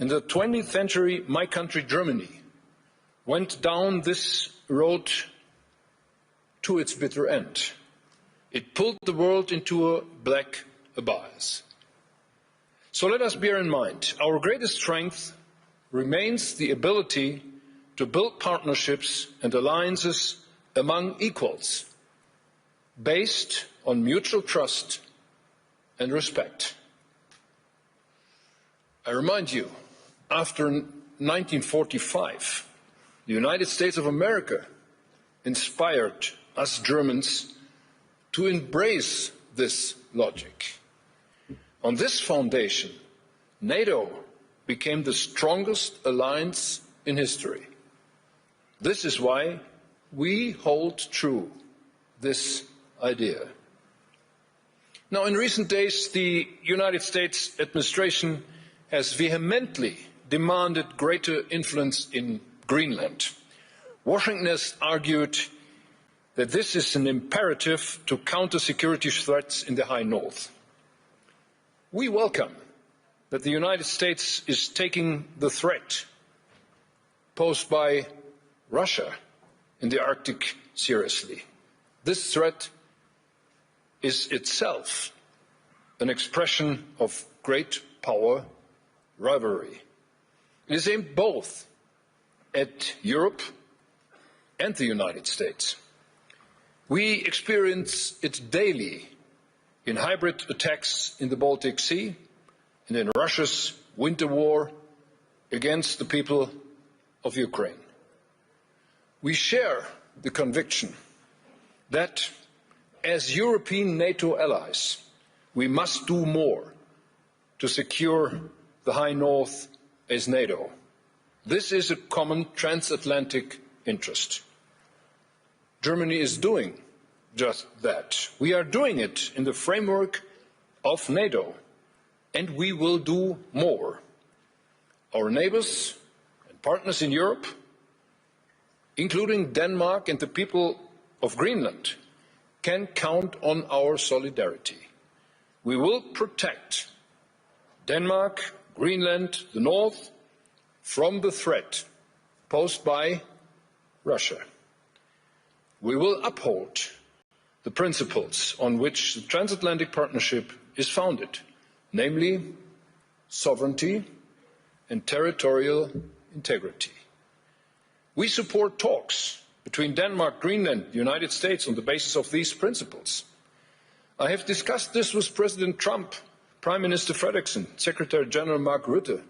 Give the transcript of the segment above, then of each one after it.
In the 20th century, my country, Germany, went down this road to its bitter end. It pulled the world into a black abyss. So let us bear in mind, our greatest strength remains the ability to build partnerships and alliances among equals, based on mutual trust and respect. I remind you, after 1945, the United States of America inspired us Germans to embrace this logic. On this foundation, NATO became the strongest alliance in history. This is why we hold true this idea. Now, in recent days, the United States administration has vehemently demanded greater influence in Greenland. Washington has argued that this is an imperative to counter security threats in the High North. We welcome that the United States is taking the threat posed by Russia in the Arctic seriously. This threat is itself an expression of great power rivalry. It is aimed both at Europe and the United States. We experience it daily in hybrid attacks in the Baltic Sea and in Russia's winter war against the people of Ukraine. We share the conviction that as European NATO allies, we must do more to secure the High North as NATO. This is a common transatlantic interest. Germany is doing just that. We are doing it in the framework of NATO, and we will do more. Our neighbors and partners in Europe, including Denmark and the people of Greenland, can count on our solidarity. We will protect Denmark, Greenland, the North, from the threat posed by Russia. We will uphold the principles on which the transatlantic partnership is founded, namely sovereignty and territorial integrity. We support talks between Denmark, Greenland, and the United States on the basis of these principles. I have discussed this with President Trump, Prime Minister Frederiksen, Secretary General Mark Rutte,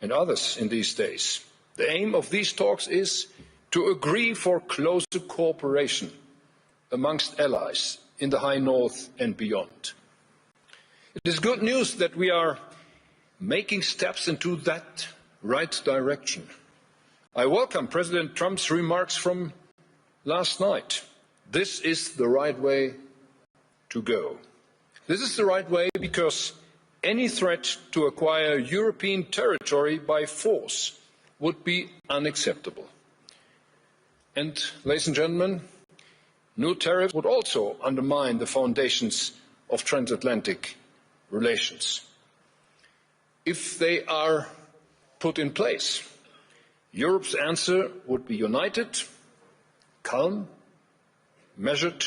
and others in these days. The aim of these talks is to agree for closer cooperation amongst allies in the High North and beyond. It is good news that we are making steps into that right direction. I welcome President Trump's remarks from last night. This is the right way to go. This is the right way because any threat to acquire European territory by force would be unacceptable. And, ladies and gentlemen, new tariffs would also undermine the foundations of transatlantic relations. If they are put in place, Europe's answer would be united, calm, measured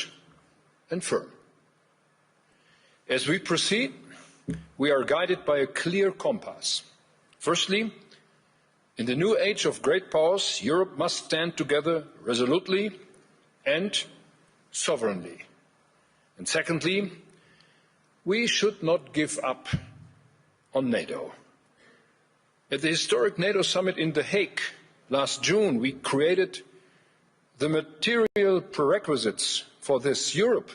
and firm. As we proceed, we are guided by a clear compass. Firstly, in the new age of great powers, Europe must stand together resolutely and sovereignly. And secondly, we should not give up on NATO. At the historic NATO summit in The Hague last June, we created the material prerequisites for this. Europe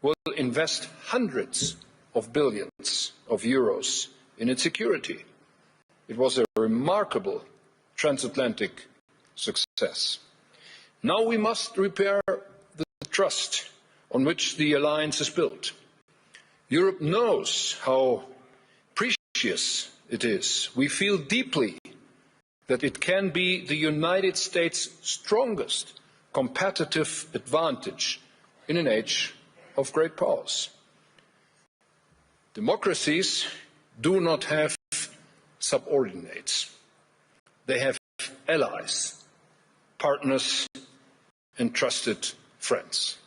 will invest hundreds of billions of euros in its security. It was a remarkable transatlantic success. Now we must repair the trust on which the alliance is built. Europe knows how precious it is. We feel deeply that it can be the United States' strongest competitive advantage in an age of great powers. Democracies do not have subordinates. They have allies, partners, and trusted friends.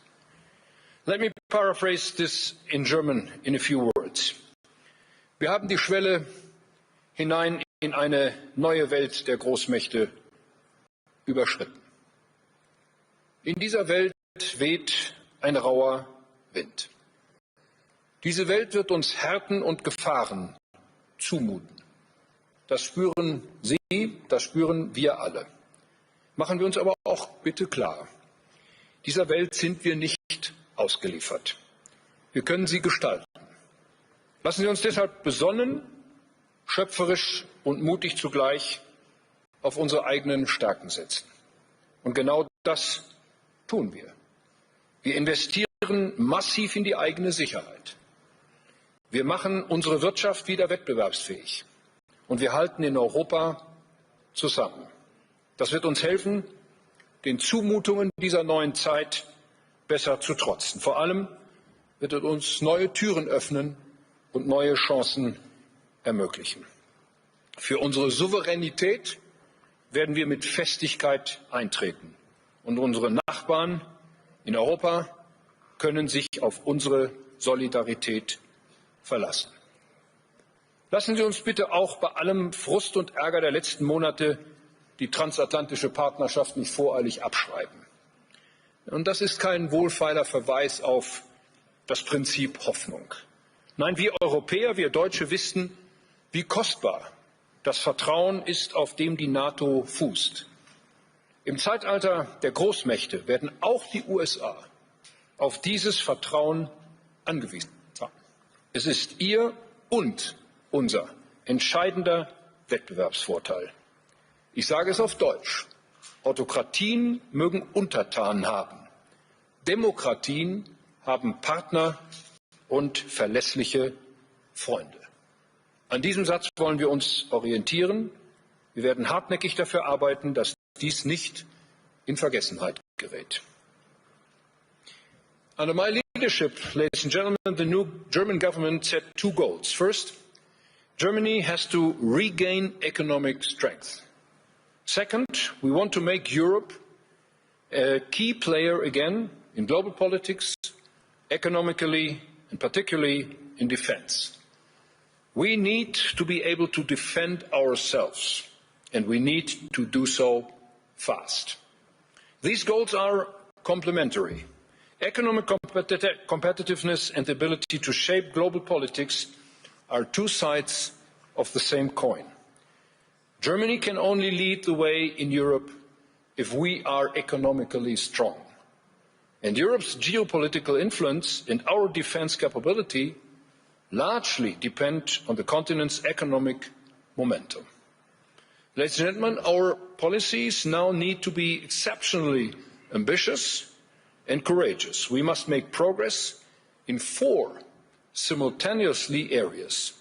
Let me paraphrase this in German in a few words. Wir haben die Schwelle hinein in eine neue Welt der Großmächte überschritten. In dieser Welt weht ein rauer Wind. Diese Welt wird uns Härten und Gefahren zumuten. Das spüren Sie, das spüren wir alle. Machen wir uns aber auch bitte klar, dieser Welt sind wir nicht ausgeliefert. Wir können sie gestalten. Lassen Sie uns deshalb besonnen, schöpferisch und mutig zugleich auf unsere eigenen Stärken setzen. Und genau das tun wir. Wir investieren massiv in die eigene Sicherheit. Wir machen unsere Wirtschaft wieder wettbewerbsfähig. Und wir halten in Europa zusammen. Das wird uns helfen, den Zumutungen dieser neuen Zeit besser zu trotzen. Vor allem wird es uns neue Türen öffnen und neue Chancen ermöglichen. Für unsere Souveränität werden wir mit Festigkeit eintreten. Und unsere Nachbarn in Europa können sich auf unsere Solidarität verlassen. Lassen Sie uns bitte auch bei allem Frust und Ärger der letzten Monate die transatlantische Partnerschaft nicht voreilig abschreiben. Und das ist kein wohlfeiler Verweis auf das Prinzip Hoffnung. Nein, wir Europäer, wir Deutsche wissen, wie kostbar das Vertrauen ist, auf dem die NATO fußt. Im Zeitalter der Großmächte werden auch die USA auf dieses Vertrauen angewiesen sein. Es ist ihr und unser entscheidender Wettbewerbsvorteil. Ich sage es auf Deutsch. Autokratien mögen Untertanen haben. Demokratien haben Partner und verlässliche Freunde. An diesem Satz wollen wir uns orientieren. Wir werden hartnäckig dafür arbeiten, dass dies nicht in Vergessenheit gerät. Under my leadership, ladies and gentlemen, the new German government set two goals. First, Germany has to regain economic strength. Second, we want to make Europe a key player again in global politics, economically, and particularly in defense. We need to be able to defend ourselves, and we need to do so fast. These goals are complementary. Economic competitiveness and the ability to shape global politics are two sides of the same coin. Germany can only lead the way in Europe if we are economically strong. And Europe's geopolitical influence and our defense capability largely depend on the continent's economic momentum. Ladies and gentlemen, our policies now need to be exceptionally ambitious and courageous. We must make progress in 4 simultaneously areas.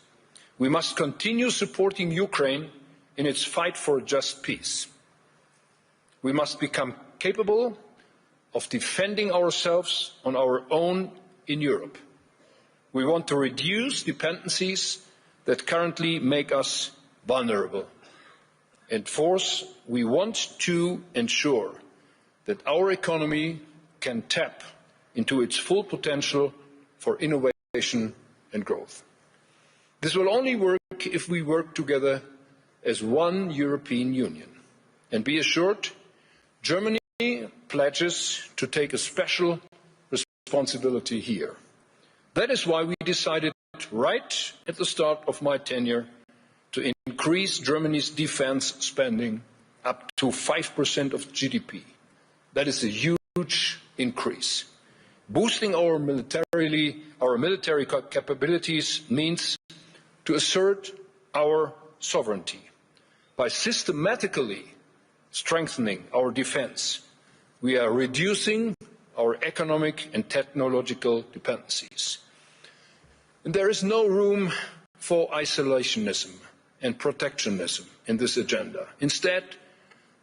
We must continue supporting Ukraine in its fight for a just peace. We must become capable of defending ourselves on our own in Europe. We want to reduce dependencies that currently make us vulnerable. And fourth, we want to ensure that our economy can tap into its full potential for innovation and growth. This will only work if we work together as one European Union. And be assured, Germany pledges to take a special responsibility here. That is why we decided right at the start of my tenure to increase Germany's defense spending up to 5% of GDP. That is a huge increase. Boosting our military capabilities means to assert our sovereignty. By systematically strengthening our defense, we are reducing our economic and technological dependencies. And there is no room for isolationism and protectionism in this agenda. Instead,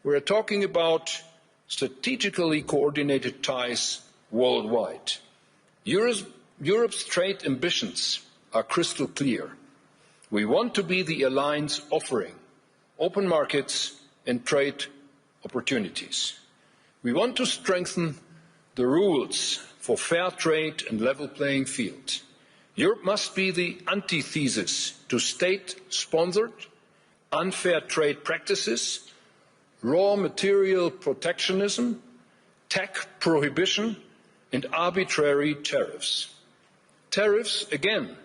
we are talking about strategically coordinated ties worldwide. Europe's trade ambitions are crystal clear. We want to be the alliance offering open markets and trade opportunities. We want to strengthen the rules for fair trade and level playing field. Europe must be the antithesis to state-sponsored, unfair trade practices, raw material protectionism, tech prohibition and arbitrary tariffs. Tariffs, again,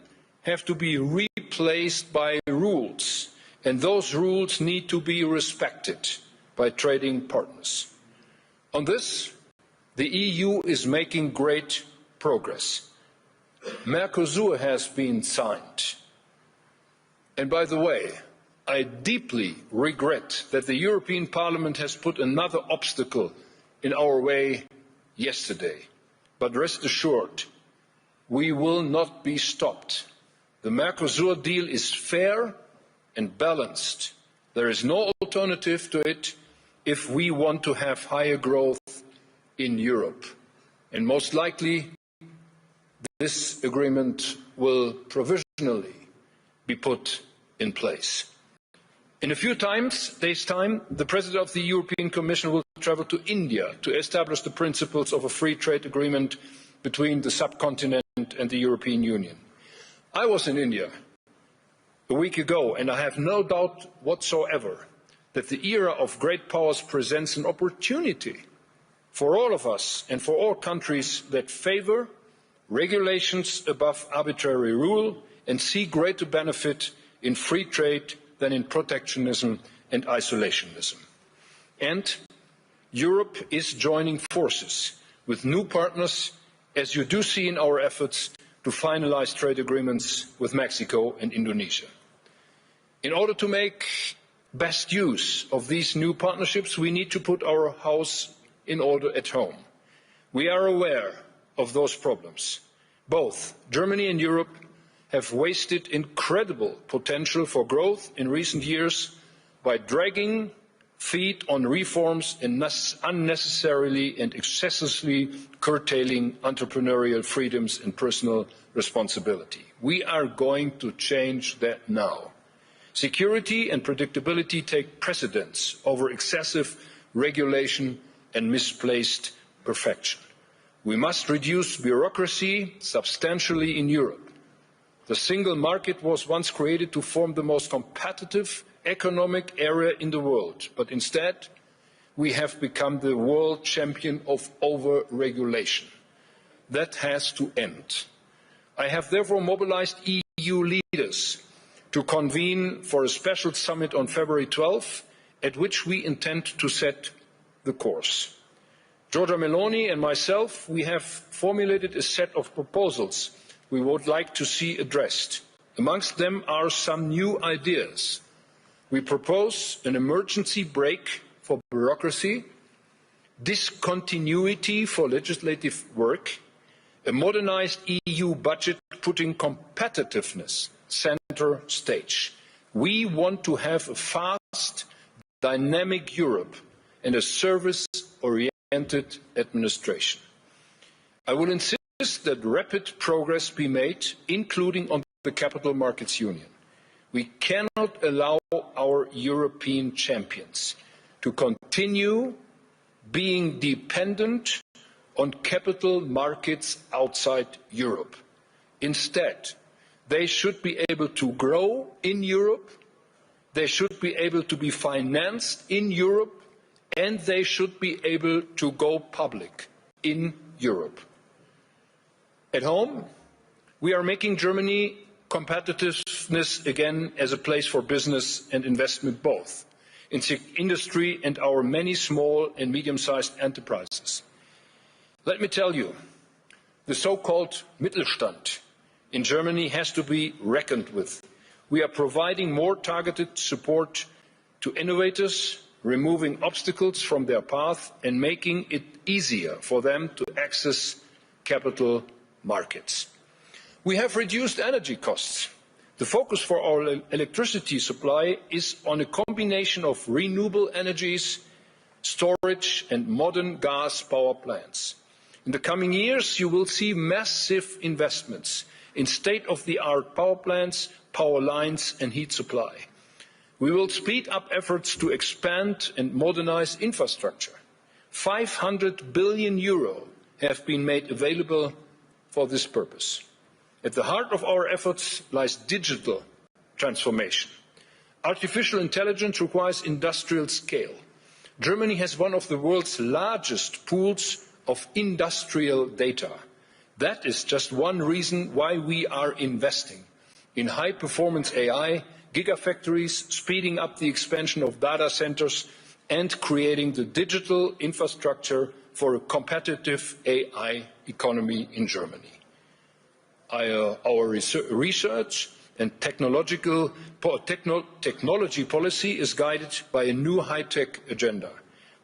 have to be replaced by rules, and those rules need to be respected by trading partners. On this, the EU is making great progress. Mercosur has been signed. And by the way, I deeply regret that the European Parliament has put another obstacle in our way yesterday. But rest assured, we will not be stopped. The Mercosur deal is fair and balanced. There is no alternative to it if we want to have higher growth in Europe. And most likely, this agreement will provisionally be put in place. In a few days' time, the President of the European Commission will travel to India to establish the principles of a free trade agreement between the subcontinent and the European Union. I was in India a week ago, and I have no doubt whatsoever that the era of great powers presents an opportunity for all of us and for all countries that favour regulations above arbitrary rule and see greater benefit in free trade than in protectionism and isolationism. And Europe is joining forces with new partners, as you do see in our efforts to finalise trade agreements with Mexico and Indonesia. In order to make best use of these new partnerships, we need to put our house in order at home. We are aware of those problems. Both Germany and Europe have wasted incredible potential for growth in recent years by dragging feet on reforms and unnecessarily and excessively curtailing entrepreneurial freedoms and personal responsibility. We are going to change that now. Security and predictability take precedence over excessive regulation and misplaced perfection. We must reduce bureaucracy substantially in Europe. The single market was once created to form the most competitive economic area in the world, but instead we have become the world champion of over-regulation. That has to end. I have therefore mobilised EU leaders to convene for a special summit on February 12, at which we intend to set the course. Giorgia Meloni and myself, we have formulated a set of proposals we would like to see addressed. Amongst them are some new ideas. We propose an emergency brake for bureaucracy, discontinuity for legislative work, a modernised EU budget putting competitiveness centre stage. We want to have a fast, dynamic Europe and a service-oriented administration. I will insist that rapid progress be made, including on the Capital Markets Union. We cannot allow our European champions to continue being dependent on capital markets outside Europe. Instead, they should be able to grow in Europe, they should be able to be financed in Europe, and they should be able to go public in Europe. At home, we are making Germany competitiveness again as a place for business and investment both, in industry and our many small and medium-sized enterprises. Let me tell you, the so-called Mittelstand in Germany has to be reckoned with. We are providing more targeted support to innovators, removing obstacles from their path and making it easier for them to access capital markets. We have reduced energy costs. The focus for our electricity supply is on a combination of renewable energies, storage and modern gas power plants. In the coming years, you will see massive investments in state-of-the-art power plants power lines and heat supply. We will speed up efforts to expand and modernize infrastructure. 500 billion euro have been made available for this purpose. At the heart of our efforts lies digital transformation. Artificial intelligence requires industrial scale. Germany has one of the world's largest pools of industrial data. That is just one reason why we are investing in high-performance AI, gigafactories, speeding up the expansion of data centers, and creating the digital infrastructure for a competitive AI economy in Germany. Our research and technology policy is guided by a new high-tech agenda.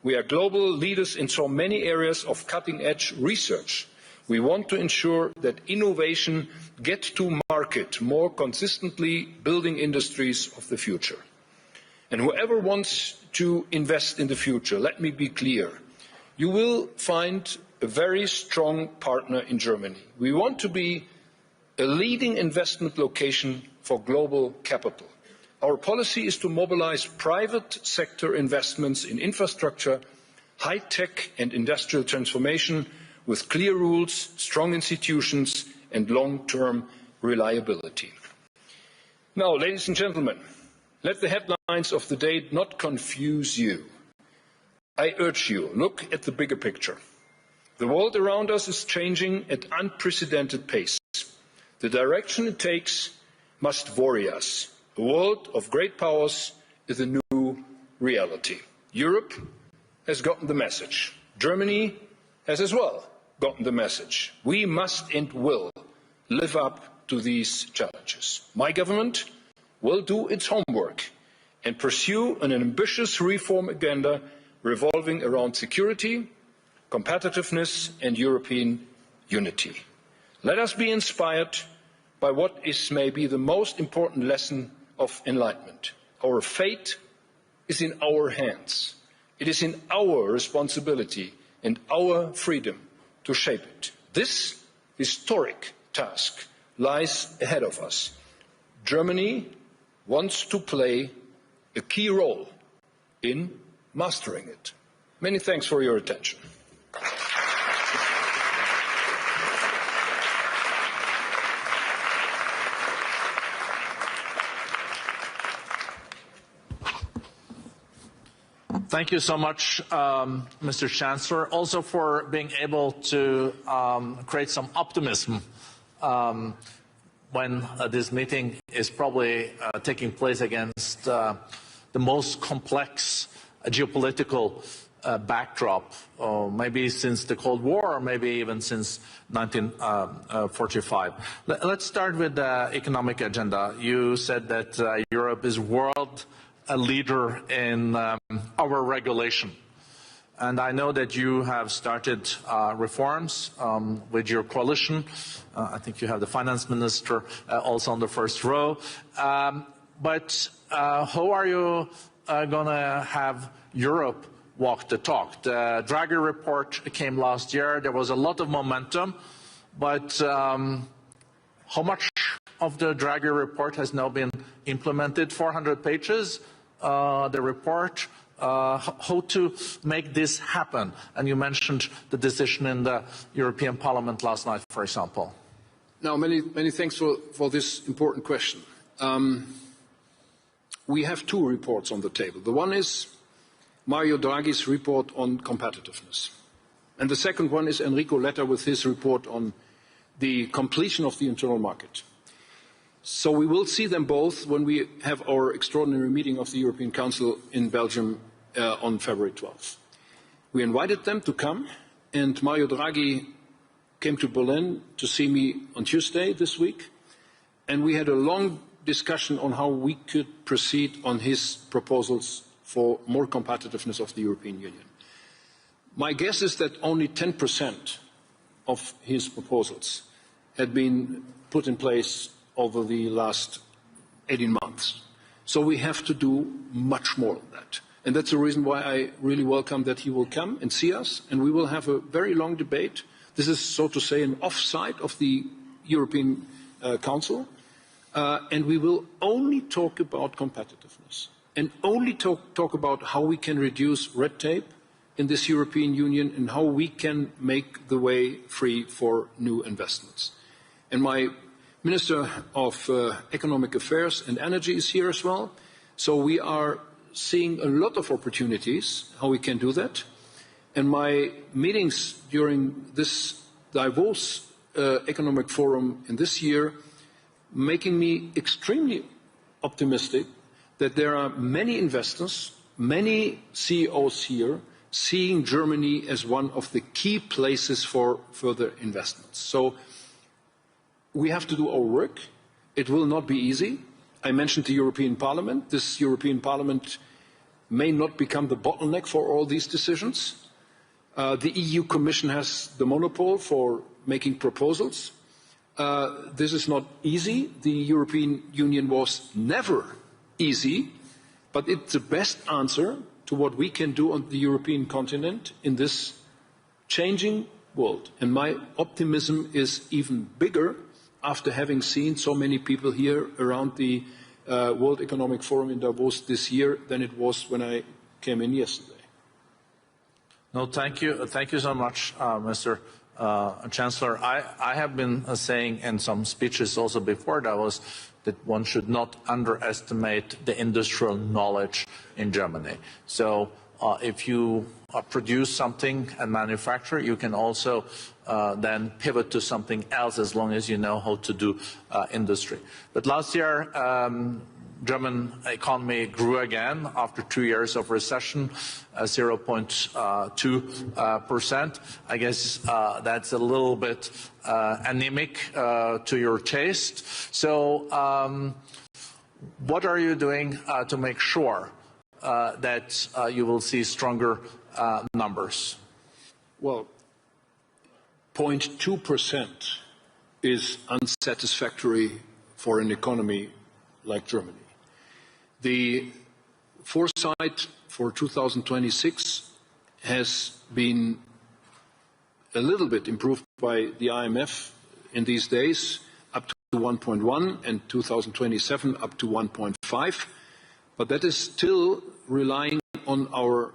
We are global leaders in so many areas of cutting-edge research. We want to ensure that innovation gets to market more consistently, building industries of the future. And whoever wants to invest in the future, let me be clear, you will find a very strong partner in Germany. We want to be a leading investment location for global capital. Our policy is to mobilize private sector investments in infrastructure, high-tech and industrial transformation with clear rules, strong institutions and long-term reliability. Now, ladies and gentlemen, let the headlines of the day not confuse you. I urge you, look at the bigger picture. The world around us is changing at unprecedented pace. The direction it takes must worry us. A world of great powers is a new reality. Europe has gotten the message. Germany has as well gotten the message. We must and will live up to these challenges. My government will do its homework and pursue an ambitious reform agenda revolving around security, competitiveness and European unity. Let us be inspired by what is maybe the most important lesson of enlightenment. Our fate is in our hands. It is in our responsibility and our freedom to shape it. This historic task lies ahead of us. Germany wants to play a key role in mastering it. Many thanks for your attention. Thank you so much, Mr. Chancellor, also for being able to create some optimism when this meeting is probably taking place against the most complex geopolitical backdrop, maybe since the Cold War, or maybe even since 1945. Let's start with the economic agenda. You said that Europe is world a leader in our regulation. And I know that you have started reforms with your coalition. I think you have the finance minister also on the first row. But how are you going to have Europe walk the talk? The Draghi report came last year. There was a lot of momentum. But how much of the Draghi report has now been implemented? 400 pages. The report, how to make this happen. And you mentioned the decision in the European Parliament last night, for example. Now, many thanks for this important question. We have two reports on the table. The one is Mario Draghi's report on competitiveness. And the second one is Enrico Letta with his report on the completion of the internal market. So we will see them both when we have our extraordinary meeting of the European Council in Belgium on February 12th. We invited them to come, and Mario Draghi came to Berlin to see me on Tuesday this week, and we had a long discussion on how we could proceed on his proposals for more competitiveness of the European Union. My guess is that only 10% of his proposals had been put in place over the last 18 months. So we have to do much more than that. And that's the reason why I really welcome that he will come and see us, and we will have a very long debate. This is, so to say, an offside of the European Council. and we will only talk about competitiveness and only talk about how we can reduce red tape in this European Union and how we can make the way free for new investments. And my Minister of Economic Affairs and Energy is here as well. So we are seeing a lot of opportunities how we can do that. And my meetings during this Davos Economic Forum in this year making me extremely optimistic that there are many investors, many CEOs here seeing Germany as one of the key places for further investments. So we have to do our work. It will not be easy. I mentioned the European Parliament. This European Parliament may not become the bottleneck for all these decisions. The EU Commission has the monopole for making proposals. This is not easy. The European Union was never easy, but it's the best answer to what we can do on the European continent in this changing world. And my optimism is even bigger after having seen so many people here around the World Economic Forum in Davos this year than it was when I came in yesterday. No, thank you. Thank you so much, Mr. Chancellor. I have been saying in some speeches also before Davos that one should not underestimate the industrial knowledge in Germany. So if you produce something and manufacture, you can also then pivot to something else as long as you know how to do industry. But last year, German economy grew again after 2 years of recession, 0.2%. I guess that's a little bit anemic to your taste. So what are you doing to make sure that you will see stronger numbers? Well, 0.2% is unsatisfactory for an economy like Germany. The foresight for 2026 has been a little bit improved by the IMF in these days, up to 1.1, and 2027 up to 1.5. But that is still relying on our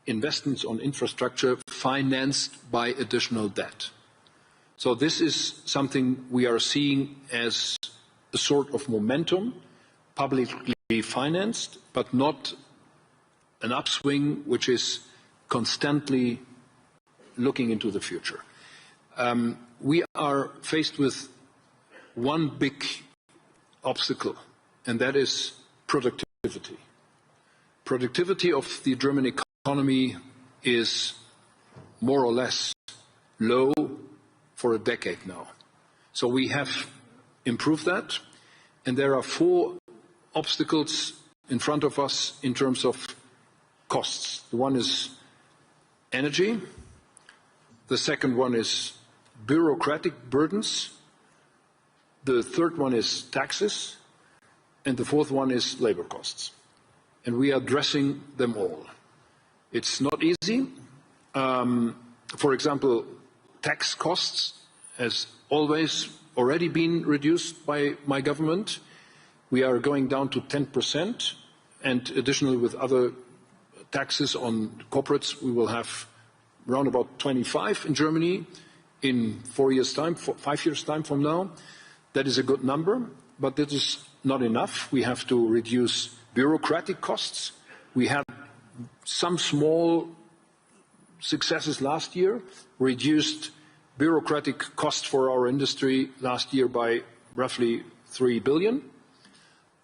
investments on infrastructure financed by additional debt. So this is something we are seeing as a sort of momentum, publicly financed, but not an upswing which is constantly looking into the future. We are faced with one big obstacle, and that is productivity. Productivity of the German economy is more or less low for a decade now. So we have improved that, and there are 4 obstacles in front of us in terms of costs. The one is energy, the second one is bureaucratic burdens, the third one is taxes, and the fourth one is labor costs. And we are addressing them all. It's not easy. For example, tax costs has always already been reduced by my government. We are going down to 10%, and additionally with other taxes on corporates, we will have around about 25 in Germany in 4 years' time, 5 years' time from now. That is a good number, but that is not enough. We have to reduce bureaucratic costs. We had some small successes last year, reduced bureaucratic costs for our industry last year by roughly 3 billion.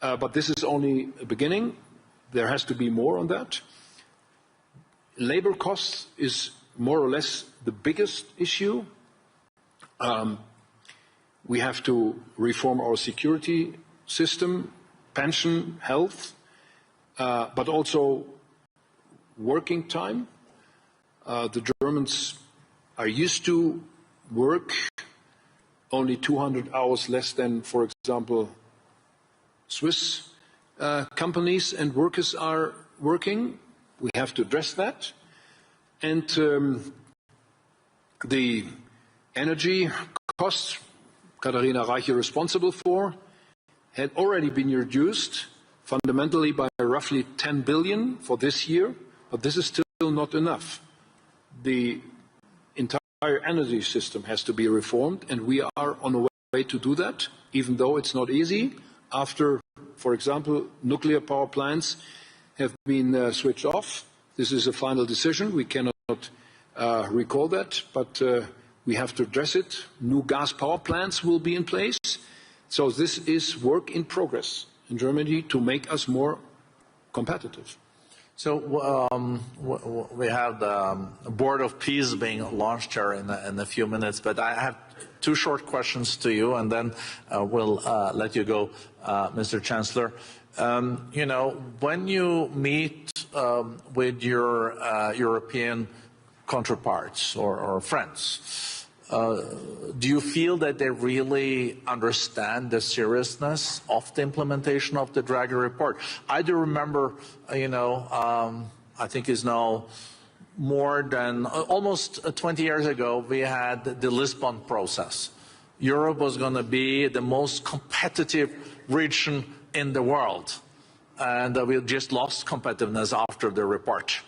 But this is only a beginning. There has to be more on that. Labor costs is more or less the biggest issue. We have to reform our security system, pension, health, but also working time. The Germans are used to work only 200 hours less than, for example, Swiss companies and workers are working. We have to address that. And the energy costs, Katharina Reiche responsible for. had already been reduced fundamentally by roughly 10 billion for this year, but this is still not enough. The entire energy system has to be reformed, and we are on a way to do that, even though it's not easy. After, for example, nuclear power plants have been switched off. This is a final decision. We cannot recall that, but we have to address it. New gas power plants will be in place. So this is work in progress in Germany to make us more competitive. So we have the Board of Peace being launched here in a few minutes, but I have two short questions to you, and then we'll let you go, Mr. Chancellor. You know, when you meet with your European counterparts or friends, do you feel that they really understand the seriousness of the implementation of the Draghi report? I do remember, you know, I think it's now more than almost 20 years ago, we had the Lisbon process. Europe was going to be the most competitive region in the world, and we just lost competitiveness after the report.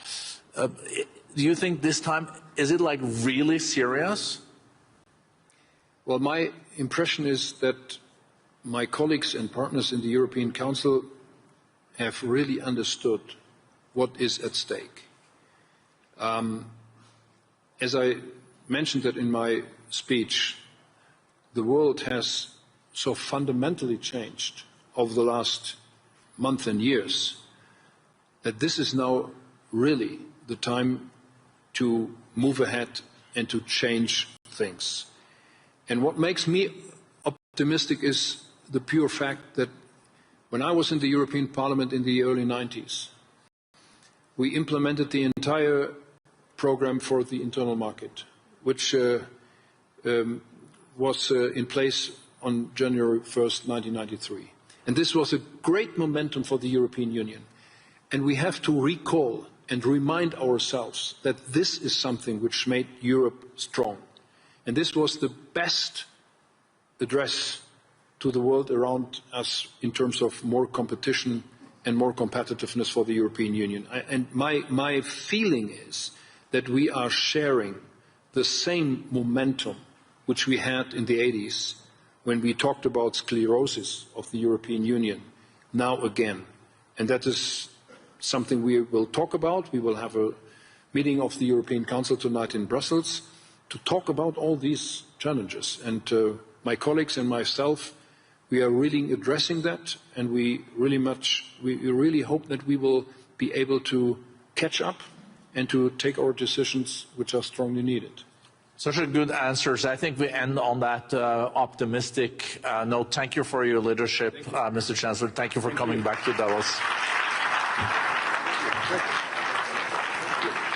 Do you think this time, is it like really serious? Well, my impression is that my colleagues and partners in the European Council have really understood what is at stake. As I mentioned that in my speech, the world has so fundamentally changed over the last month and years that this is now really the time to move ahead and to change things. And what makes me optimistic is the pure fact that when I was in the European Parliament in the early 90s, we implemented the entire program for the internal market, which was in place on January 1st, 1993. And this was a great momentum for the European Union. And we have to recall and remind ourselves that this is something which made Europe strong. And this was the best address to the world around us in terms of more competition and more competitiveness for the European Union. And my feeling is that we are sharing the same momentum which we had in the 80s when we talked about sclerosis of the European Union, now again. And that is something we will talk about. We will have a meeting of the European Council tonight in Brussels to talk about all these challenges. And my colleagues and myself, we are really addressing that, and we really hope that we will be able to catch up and to take our decisions which are strongly needed. Such a good answers. I think we end on that optimistic note. Thank you for your leadership, Mr. Chancellor. Thank you for coming back to Davos. Thank you.